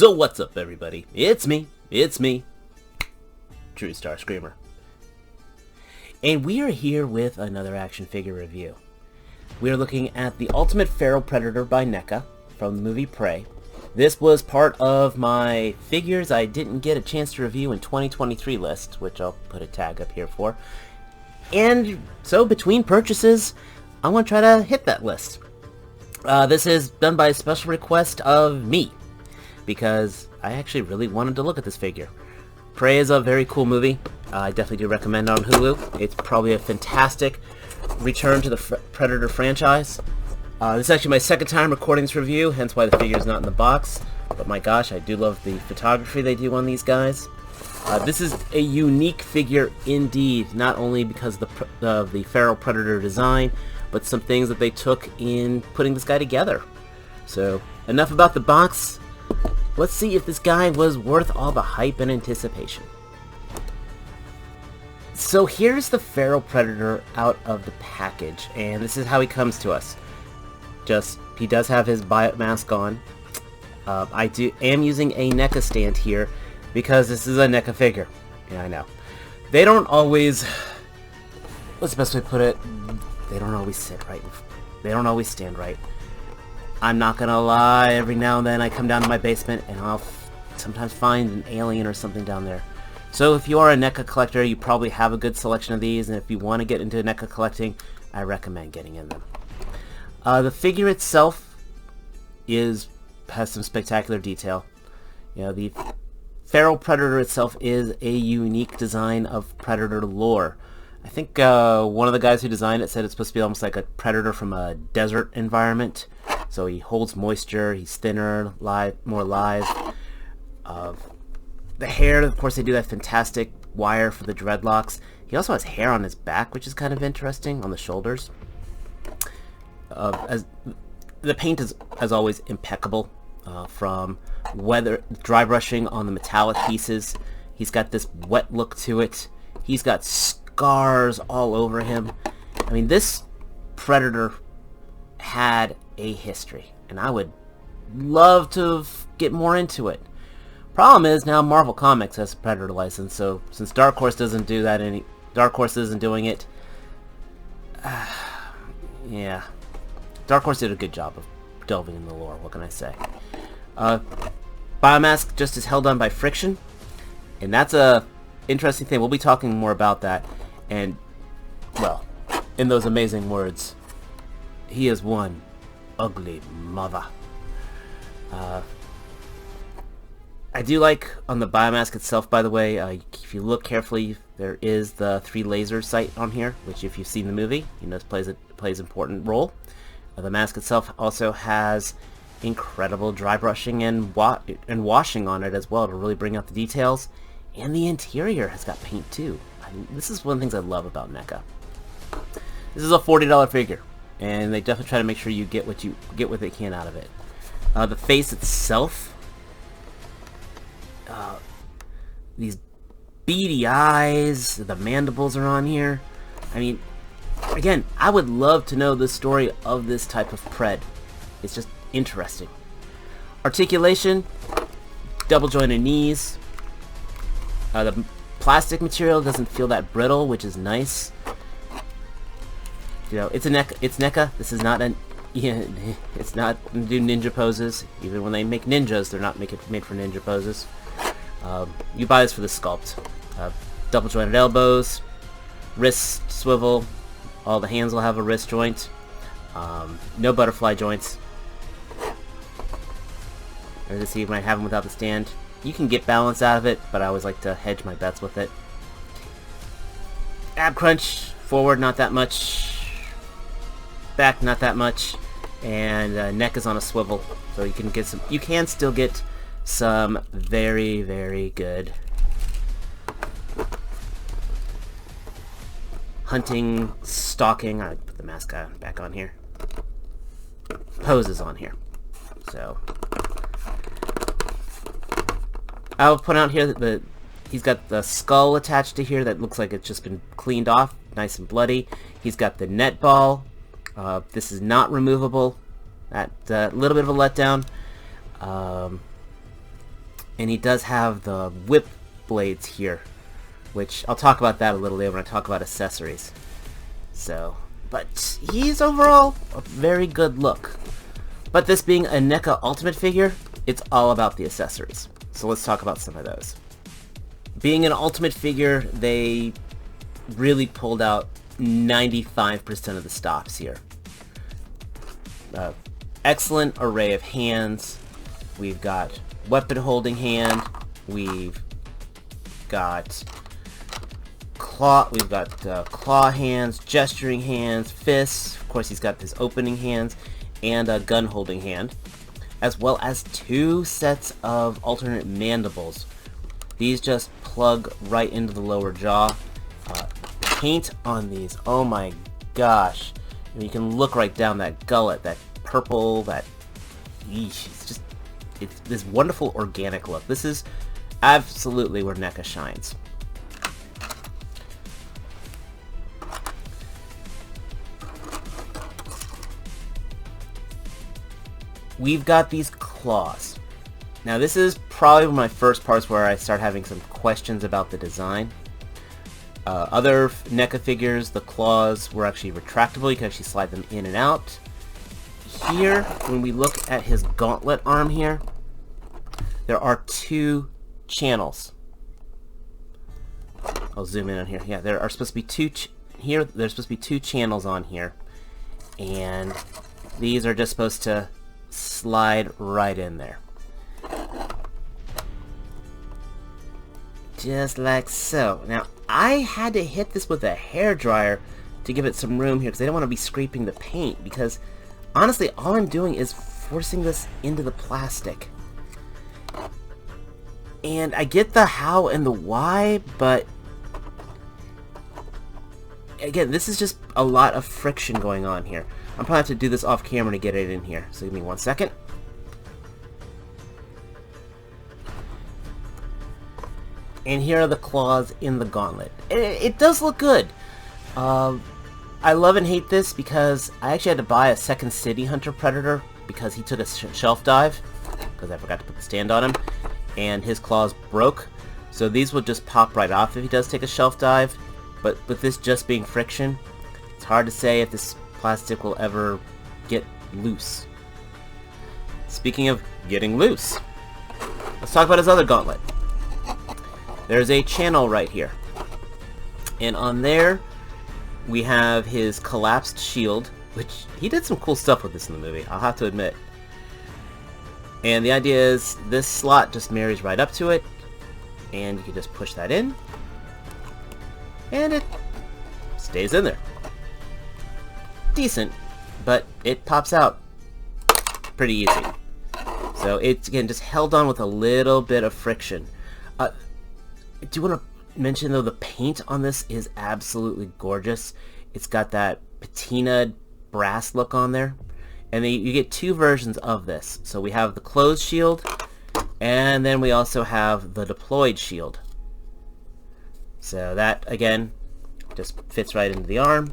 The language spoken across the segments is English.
So what's up, everybody? It's me, True Star Screamer. And we are here with another action figure review. We are looking at the Ultimate Feral Predator by NECA from the movie Prey. This was part of my figures I didn't get a chance to review in 2023 list, which I'll put a tag up here for. And so between purchases, I want to try to hit that list. This is done by a special request of me, because I actually really wanted to look at this figure. Prey is a very cool movie. I definitely do recommend it on Hulu. It's probably a fantastic return to the Predator franchise. This is actually my second time recording this review, hence why the figure is not in the box. But my gosh, I do love the photography they do on these guys. This is a unique figure indeed, not only because of the Feral Predator design, but some things that they took in putting this guy together. So, enough about the box. Let's see if this guy was worth all the hype and anticipation. So here's the Feral Predator out of the package, and this is how he comes to us. He does have his biomask on. I am using a NECA stand here because this is a NECA figure. Yeah, I know. They don't always, what's the best way to put it? They don't always sit right. They don't always stand right. I'm not gonna lie, every now and then I come down to my basement and I'll sometimes find an alien or something down there. So if you are a NECA collector, you probably have a good selection of these, and if you want to get into NECA collecting, I recommend getting in them. The figure itself has some spectacular detail. You know, the Feral Predator itself is a unique design of Predator lore. I think one of the guys who designed it said it's supposed to be almost like a Predator from a desert environment. So he holds moisture, he's thinner, more live. The hair, of course, they do that fantastic wire for the dreadlocks. He also has hair on his back, which is kind of interesting, on the shoulders. As the paint is, as always, impeccable. From dry brushing on the metallic pieces. He's got this wet look to it. He's got scars all over him. I mean, this Predator had a history, and I would love to get more into it. Problem is, now Marvel Comics has a Predator license, so since Dark Horse doesn't do that, Dark Horse isn't doing it. Yeah, Dark Horse did a good job of delving in the lore. What can I say? Biomask just is held on by friction, and that's a interesting thing. We'll be talking more about that, and well, in those amazing words, he is one ugly mother. I do like on the biomask itself, by the way, if you look carefully, there is the 3 laser sight on here, which if you've seen the movie, you know plays an important role. The mask itself also has incredible dry brushing and washing on it as well to really bring out the details. And the interior has got paint too. This is one of the things I love about NECA. This is a $40 figure, and they definitely try to make sure you get what they can out of it. The face itself, these beady eyes, the mandibles are on here. I mean, again, I would love to know the story of this type of pred. It's just interesting. Articulation, double jointed knees. The plastic material doesn't feel that brittle, which is nice. You know, it's NECA. This is not it's not do ninja poses. Even when they make ninjas, they're not made for ninja poses. You buy this for the sculpt. Double jointed elbows, wrist swivel. All the hands will have a wrist joint. No butterfly joints. As you see, you might have them without the stand. You can get balance out of it, but I always like to hedge my bets with it. Ab crunch, forward not that much, back not that much, and neck is on a swivel, so you can get some. You can still get some very, very good hunting, stalking. I put the mask back on here. Poses on here, so. I'll point out here that he's got the skull attached to here that looks like it's just been cleaned off, nice and bloody. He's got the net ball. This is not removable. That's a little bit of a letdown. And he does have the whip blades here, which I'll talk about that a little later when I talk about accessories. So, but he's overall a very good look. But this being a NECA Ultimate figure, it's all about the accessories. So let's talk about some of those. Being an Ultimate figure, they really pulled out 95% of the stops here. Excellent array of hands. We've got weapon holding hand. We've got claw. We've got claw hands, gesturing hands, fists. Of course, he's got his opening hands and a gun holding hand, as well as 2 sets of alternate mandibles. These just plug right into the lower jaw. Paint on these, oh my gosh. I mean, you can look right down that gullet, that purple, that... Eesh, it's this wonderful organic look. This is absolutely where NECA shines. We've got these claws. Now this is probably one of my first parts where I start having some questions about the design. Other NECA figures, the claws were actually retractable. You can actually slide them in and out. Here, when we look at his gauntlet arm here, there are 2 channels. I'll zoom in on here. Yeah, there are supposed to be 2 here. There's supposed to be 2 channels on here, and these are just supposed to slide right in there. Just like so. Now, I had to hit this with a hairdryer to give it some room here because I don't want to be scraping the paint, because honestly, all I'm doing is forcing this into the plastic. And I get the how and the why, but again, this is just a lot of friction going on here. I'm probably have to do this off camera to get it in here. So give me 1 second. And here are the claws in the gauntlet. It does look good. I love and hate this because I actually had to buy a second City Hunter Predator because he took a shelf dive, because I forgot to put the stand on him, and his claws broke. So these will just pop right off if he does take a shelf dive. But with this just being friction, it's hard to say if this plastic will ever get loose. Speaking of getting loose, let's talk about his other gauntlet. There's a channel right here, and on there we have his collapsed shield, which he did some cool stuff with this in the movie, I'll have to admit. And the idea is this slot just marries right up to it, and you can just push that in, and it stays in there. Decent, but it pops out pretty easy. So it's, again, just held on with a little bit of friction. I do want to mention, though, the paint on this is absolutely gorgeous. It's got that patinaed brass look on there. And then you get 2 versions of this. So we have the closed shield, and then we also have the deployed shield. So that, again, just fits right into the arm.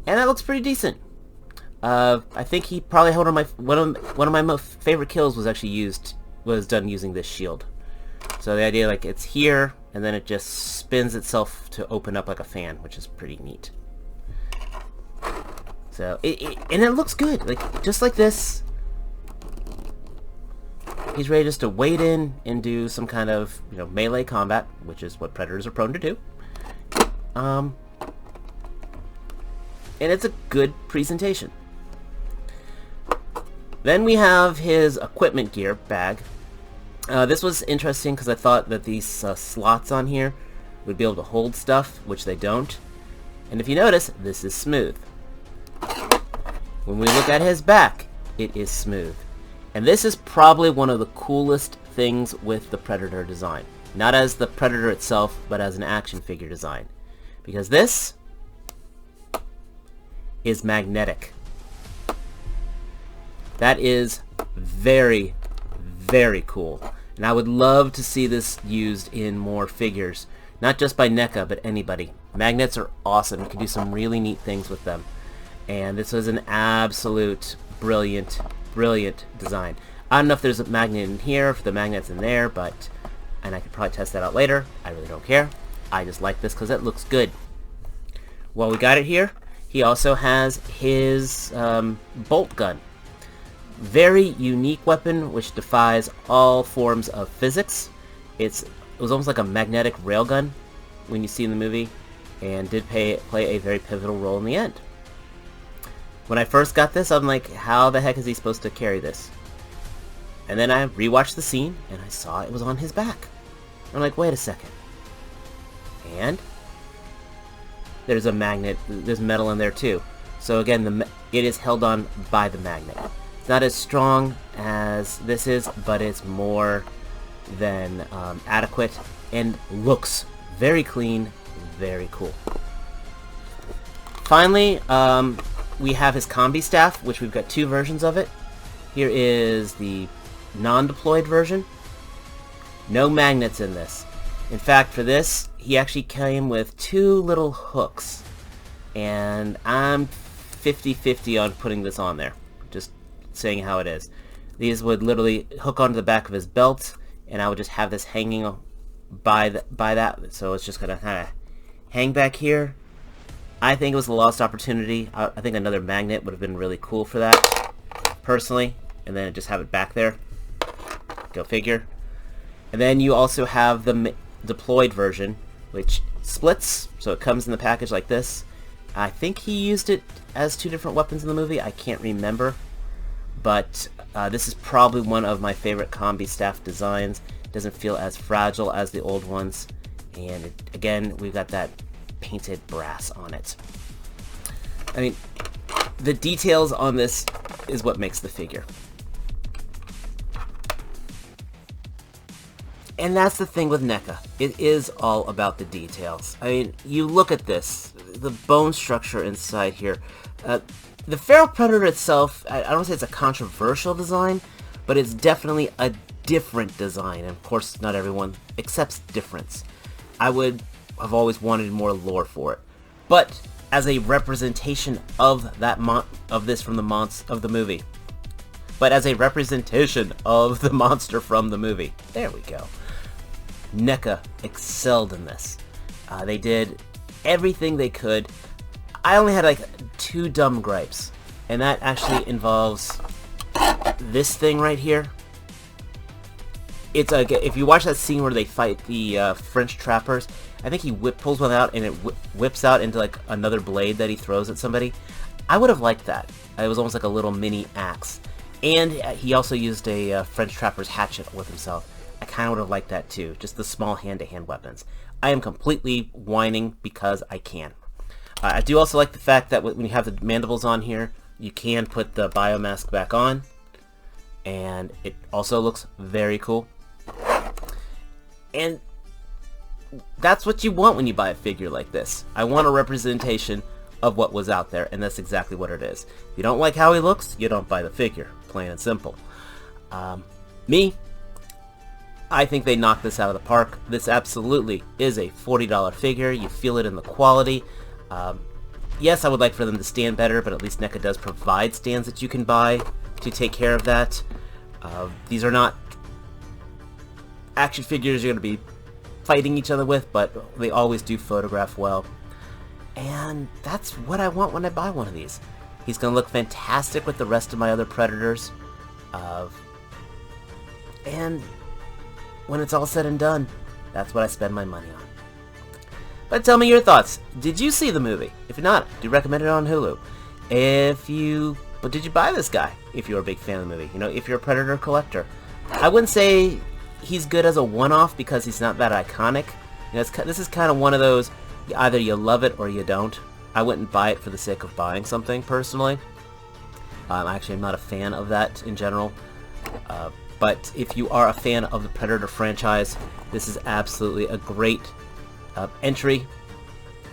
And that looks pretty decent. I think he probably had one of my most favorite kills was done using this shield. So the idea, like, it's here, and then it just spins itself to open up like a fan, which is pretty neat. So and it looks good, like just like this. He's ready just to wade in and do some kind of, melee combat, which is what Predators are prone to do. And it's a good presentation. Then we have his equipment gear bag. This was interesting because I thought that these slots on here would be able to hold stuff, which they don't. And if you notice, this is smooth. When we look at his back, it is smooth. And this is probably one of the coolest things with the Predator design. Not as the Predator itself, but as an action figure design. Because this is magnetic. That is very, very cool. And I would love to see this used in more figures. Not just by NECA, but anybody. Magnets are awesome. You can do some really neat things with them. And this was an absolute brilliant, brilliant design. I don't know if there's a magnet in here, if the magnet's in there, and I could probably test that out later. I really don't care. I just like this because it looks good. Well, we got it here. He also has his bolt gun. Very unique weapon, which defies all forms of physics. It was almost like a magnetic railgun when you see in the movie, and did play a very pivotal role in the end. When I first got this, I'm like, how the heck is he supposed to carry this? And then I rewatched the scene, and I saw it was on his back. I'm like, wait a second. And there's a magnet, there's metal in there too. So again, it is held on by the magnet. It's not as strong as this is, but it's more than adequate, and looks very clean, very cool. Finally, we have his combi staff, which we've got two versions of it. Here is the non-deployed version. No magnets in this. In fact, for this, he actually came with two little hooks. And I'm 50-50 on putting this on there. Just saying how it is. These would literally hook onto the back of his belt, and I would just have this hanging by that. So it's just gonna kind of hang back here. I think it was a lost opportunity. I think another magnet would have been really cool for that, personally. And then just have it back there. Go figure. And then you also have the deployed version, which splits, so it comes in the package like this. I think he used it as two different weapons in the movie. I can't remember. But this is probably one of my favorite combi staff designs. It doesn't feel as fragile as the old ones. And again, we've got that painted brass on it. I mean, the details on this is what makes the figure. And that's the thing with NECA. It is all about the details. I mean, you look at this, the bone structure inside here. The Feral Predator itself, I don't say it's a controversial design, but it's definitely a different design. And of course, not everyone accepts difference. I would have always wanted more lore for it. But as a representation of that this from the movie. But as a representation of the monster from the movie. There we go. NECA excelled in this. They did everything they could. I only had like two dumb gripes, and that actually involves this thing right here. It's if you watch that scene where they fight the French trappers, I think he pulls one out and it whips out into like another blade that he throws at somebody. I would have liked that. It was almost like a little mini axe, and he also used a French trapper's hatchet with himself. I kind of would have liked that too, just the small hand-to-hand weapons. I am completely whining because I can. I do also like the fact that when you have the mandibles on here, you can put the biomask back on, and it also looks very cool. And that's what you want when you buy a figure like this. I want a representation of what was out there, and that's exactly what it is. If you don't like how he looks, you don't buy the figure. Plain and simple. I think they knocked this out of the park. This absolutely is a $40 figure. You feel it in the quality. Yes, I would like for them to stand better, but at least NECA does provide stands that you can buy to take care of that. These are not action figures you're going to be fighting each other with, but they always do photograph well. And that's what I want when I buy one of these. He's going to look fantastic with the rest of my other Predators. And when it's all said and done, that's what I spend my money on. But tell me your thoughts. Did you see the movie? If not, do recommend it on Hulu. But did you buy this guy? If you're a big fan of the movie, if you're a Predator collector, I wouldn't say he's good as a one-off because he's not that iconic. This is kind of one of those, either you love it or you don't. I wouldn't buy it for the sake of buying something personally. Actually, I'm not a fan of that in general. But if you are a fan of the Predator franchise, this is absolutely a great entry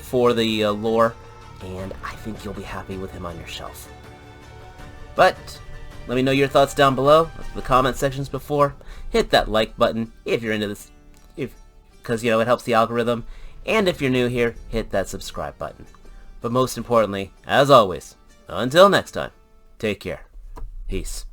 for the lore, and I think you'll be happy with him on your shelf. But let me know your thoughts down below, the comment sections before. Hit that like button if you're into this, because it helps the algorithm. And if you're new here, hit that subscribe button. But most importantly, as always, until next time, take care. Peace.